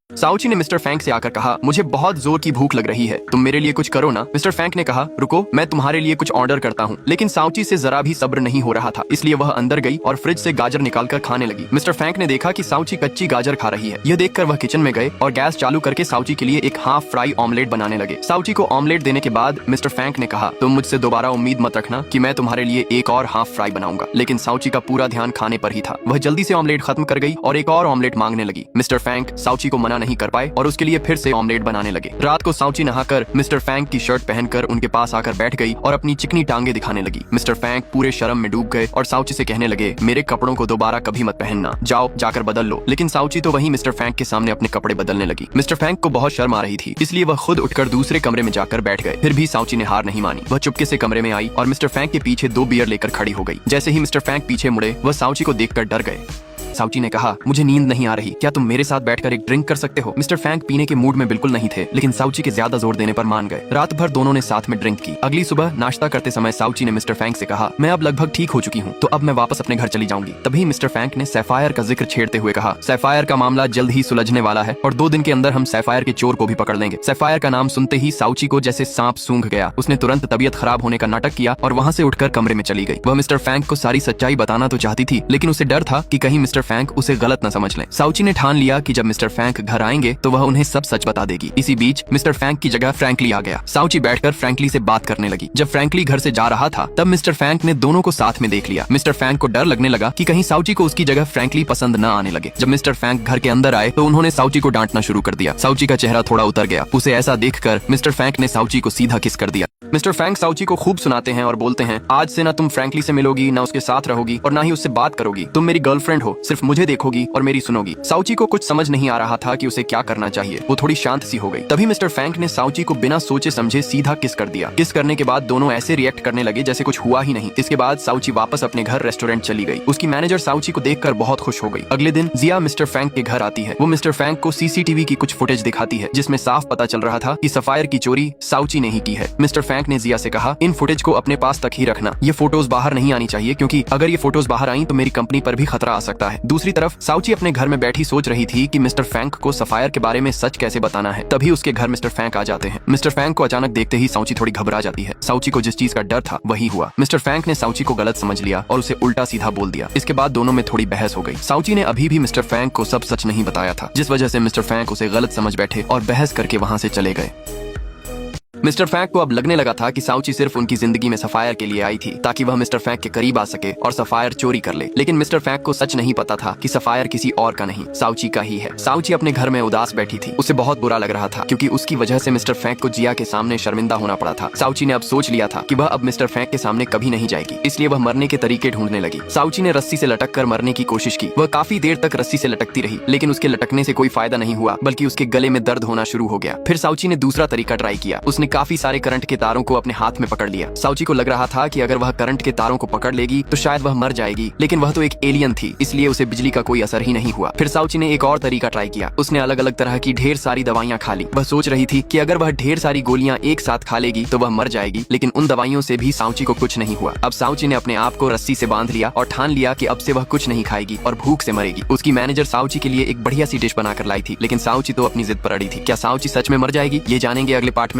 साउची ने मिस्टर फैंक से आकर कहा, मुझे बहुत जोर की भूख लग रही है, तुम मेरे लिए कुछ करो ना। मिस्टर फैंक ने कहा, रुको मैं तुम्हारे लिए कुछ ऑर्डर करता हूँ। लेकिन साउची से जरा भी सब्र नहीं हो रहा था, इसलिए वह अंदर गई और फ्रिज से गाजर निकालकर खाने लगी। मिस्टर फैंक ने देखा कि साउची कच्ची गाजर खा रही है। यह देखकर वह किचन में गए और गैस चालू करके साउची के लिए एक हाफ फ्राई ऑमलेट बनाने लगे। साउची को ऑमलेट देने के बाद मिस्टर फैंक ने कहा, तुम मुझसे दोबारा उम्मीद मत रखना कि मैं तुम्हारे लिए एक और हाफ फ्राई बनाऊंगा। लेकिन साउची का पूरा ध्यान खाने पर ही था। वह जल्दी से ऑमलेट खत्म कर गई और एक और ऑमलेट मांगने लगी। मिस्टर फैंक साउची को मना नहीं कर पाए और उसके लिए फिर से ऑमलेट बनाने लगे। रात को साउची नहाकर मिस्टर फैंक की शर्ट पहनकर उनके पास आकर बैठ गई और अपनी चिकनी टांगे दिखाने लगी। मिस्टर फैंक पूरे शर्म में डूब गए और साउची से कहने लगे, मेरे कपड़ों को दोबारा कभी मत पहनना, जाओ जाकर बदल लो। लेकिन साउची तो वहीं मिस्टर फैंक के सामने अपने कपड़े बदलने लगी। मिस्टर फैंक को बहुत शर्म आ रही थी, इसलिए वह खुद उठकर दूसरे कमरे में जाकर बैठ गए। फिर भी साउची ने हार नहीं मानी। वह चुपके से कमरे में आई और मिस्टर फैंक के पीछे 2 बियर लेकर खड़ी हो गई। जैसे ही मिस्टर फैंक पीछे मुड़े, वह साउची को देखकर डर गए। साउची ने कहा, मुझे नींद नहीं आ रही, क्या तुम मेरे साथ बैठकर एक ड्रिंक कर सकते हो? मिस्टर फैंक पीने के मूड में बिल्कुल नहीं थे, लेकिन साउची के ज्यादा जोर देने पर मान गए। रात भर दोनों ने साथ में ड्रिंक की। अगली सुबह नाश्ता करते समय साउची ने मिस्टर फैंक से कहा, मैं अब लगभग ठीक हो चुकी हूँ, तो अब मैं वापस अपने घर चली जाऊंगी। तभी मिस्टर फैंक ने सैफायर का जिक्र छेड़ते हुए कहा, सैफायर का मामला जल्द ही सुलझने वाला है और 2 दिन के अंदर हम सैफायर के चोर को भी पकड़ लेंगे। सैफायर का नाम सुनते ही साउची को जैसे सांप सूंघ गया। उसने तुरंत तबीयत खराब होने का नाटक किया और वहाँ से उठकर कमरे में चली गई। वह मिस्टर फैंक को सारी सच्चाई बताना तो चाहती थी, लेकिन उसे डर था कि कहीं मिस्टर फैंक उसे गलत न समझ लें। साउची ने ठान लिया कि जब मिस्टर फैंक घर आएंगे तो वह उन्हें सब सच बता देगी। इसी बीच मिस्टर फैंक की जगह फ्रैंकली आ गया। साउची बैठकर फ्रैंकली से बात करने लगी। जब फ्रैंकली घर से जा रहा था, तब मिस्टर फैंक ने दोनों को साथ में देख लिया। मिस्टर फैंक को डर लगने लगा कि कहीं साउची को उसकी जगह फ्रैंकली पसंद न आने लगे। जब मिस्टर फैंक घर के अंदर आए तो उन्होंने साउची को डांटना शुरू कर दिया। साउची का चेहरा थोड़ा उतर गया। उसे ऐसा देखकर मिस्टर फैंक ने साउची को सीधा किस कर दिया। मिस्टर फैंक साउची को खूब सुनाते हैं और बोलते हैं, आज से ना तुम फ्रैंकली से मिलोगी, ना उसके साथ रहोगी और ना ही उससे बात करोगी। तुम मेरी गर्लफ्रेंड हो, सिर्फ मुझे देखोगी और मेरी सुनोगी। साउची को कुछ समझ नहीं आ रहा था कि उसे क्या करना चाहिए। वो थोड़ी शांत सी हो गई। तभी मिस्टर फैंक ने साउची को बिना सोचे समझे सीधा किस कर दिया। किस करने के बाद दोनों ऐसे रिएक्ट करने लगे जैसे कुछ हुआ ही नहीं। इसके बाद साउची वापस अपने घर रेस्टोरेंट चली गई। उसकी मैनेजर साउची को देखकर बहुत खुश हो गई। अगले दिन जिया मिस्टर फैंक के घर आती है। वो मिस्टर फैंक को सीसीटीवी की कुछ फुटेज दिखाती है, जिसमें साफ पता चल रहा था कि सफायर की चोरी साउची ने ही की है। मिस्टर फैंक ने जिया से कहा, इन फुटेज को अपने पास तक ही रखना, ये फोटोज बाहर नहीं आनी चाहिए, क्योंकि अगर ये फोटोज बाहर आई तो मेरी कंपनी पर भी खतरा आ सकता है। दूसरी तरफ साउची अपने घर में बैठी सोच रही थी कि मिस्टर फैंक को सफायर के बारे में सच कैसे बताना है। तभी उसके घर मिस्टर फैंक आ जाते हैं। मिस्टर फैंक को अचानक देखते ही साउची थोड़ी घबरा जाती है। साउची को जिस चीज का डर था वही हुआ। मिस्टर फैंक ने साउची को गलत समझ लिया और उसे उल्टा सीधा बोल दिया। इसके बाद दोनों में थोड़ी बहस हो गई। साउची ने अभी भी मिस्टर फैंक को सब सच नहीं बताया था, जिस वजह से मिस्टर फैंक उसे गलत समझ बैठे और बहस करके वहाँ से चले गए। मिस्टर फैंक को अब लगने लगा था कि साउची सिर्फ उनकी जिंदगी में सफायर के लिए आई थी, ताकि वह मिस्टर फैंक के करीब आ सके और सफायर चोरी कर ले। लेकिन मिस्टर फैंक को सच नहीं पता था कि सफायर किसी और का नहीं, साउची का ही है। साउची अपने घर में उदास बैठी थी। उसे बहुत बुरा लग रहा था, क्योंकि उसकी वजह से मिस्टर फैंक को जिया के सामने शर्मिंदा होना पड़ा था। साउची ने अब सोच लिया था कि वह अब मिस्टर फैंक के सामने कभी नहीं जाएगी, इसलिए वह मरने के तरीके ढूंढने लगी। साउची ने रस्सी से लटक कर मरने की कोशिश की। वह काफी देर तक रस्सी से लटकती रही, लेकिन उसके लटकने से कोई फायदा नहीं हुआ, बल्कि उसके गले में दर्द होना शुरू हो गया। फिर साउची ने दूसरा तरीका ट्राई किया। उसने काफी सारे करंट के तारों को अपने हाथ में पकड़ लिया। साउची को लग रहा था कि अगर वह करंट के तारों को पकड़ लेगी तो शायद वह मर जाएगी, लेकिन वह तो एक एलियन थी, इसलिए उसे बिजली का कोई असर ही नहीं हुआ। फिर साउची ने एक और तरीका ट्राई किया। उसने अलग अलग तरह की ढेर सारी दवाइयां खा ली। वह सोच रही थी कि अगर वह ढेर सारी गोलियां एक साथ खा लेगी तो वह मर जाएगी, लेकिन उन दवाइयों से भी साउची को कुछ नहीं हुआ। अब साउची ने अपने आप को रस्सी से बांध लिया और ठान लिया कि अब से वह कुछ नहीं खाएगी और भूख से मरेगी। उसकी मैनेजर साउची के लिए एक बढ़िया सी डिश बनाकर लाई थी, लेकिन साउची तो अपनी जिद पर अड़ी थी। क्या साउची सच में मर जाएगी? ये जानेंगे अगले पार्ट में।